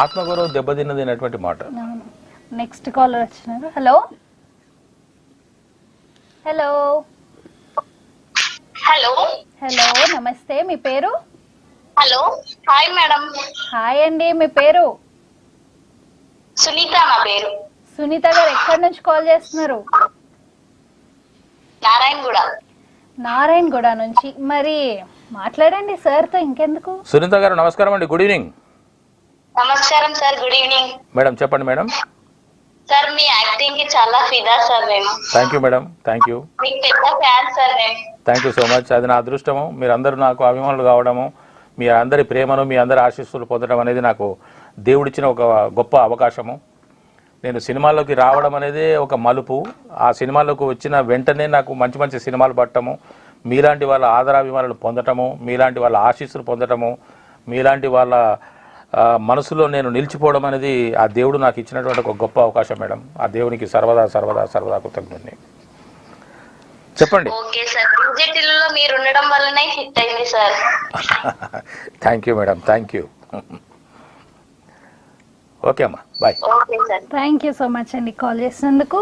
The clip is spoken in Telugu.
ఆత్మగౌరవం దెబ్బతిన్నది అనేటువంటి మాట. నెక్స్ట్ కాలర్ వచ్చినారు. హలో హలో హలో హలో నమస్తే, మీ పేరు? Hello hi madam. హాయ్ అండి, మీ పేరు? సునీత నా పేరు. సునీత గారు ఎక్కడి నుంచి కాల్ చేస్తున్నారు? నారాయణగూడ. నారాయణగూడ నుంచి. మరి మాట్లాడండి సార్తో, ఇంకెందుకు. సునీత గారు నమస్కారం అండి, గుడ్ ఈవినింగ్. నమస్కారం సార్, గుడ్ ఈవినింగ్. మేడం చెప్పండి మేడం. సార్ మీ యాక్టింగ్ కి చాలా ఫిదా సార్ మేము. Thank you madam, thank you. మీకు పెద్ద ఫ్యాన్ సార్ మేము. Thank you so much. అది నా అదృష్టము. మీరందరూ నాకు అభిమానులు కావడము, మీ అందరి ప్రేమను, మీ అందరి ఆశీస్సులు పొందడం అనేది నాకు దేవుడిచ్చిన ఒక గొప్ప అవకాశము. నేను సినిమాల్లోకి రావడం అనేది ఒక మలుపు. ఆ సినిమాల్లోకి వచ్చిన వెంటనే నాకు మంచి మంచి సినిమాలు పట్టడము, మీలాంటి వాళ్ళ ఆదరాభిమానులు పొందటము, మీలాంటి వాళ్ళ ఆశీస్సులు పొందటము, మీలాంటి వాళ్ళ మనసులో నేను నిలిచిపోవడం అనేది ఆ దేవుడు నాకు ఇచ్చినటువంటి ఒక గొప్ప అవకాశం మేడం. ఆ దేవునికి సర్వదా సర్వదా సర్వదా కృతజ్ఞుడిని. చెప్పండి. ఓకే సార్, డిజిటల్లో మీరు ఉండడం వల్లనే హిట్ అయింది sir. Thank you madam, thank you. Okay అమ్మా, bye. Okay sir, thank you so much అండి కాల్ చేసినందుకు.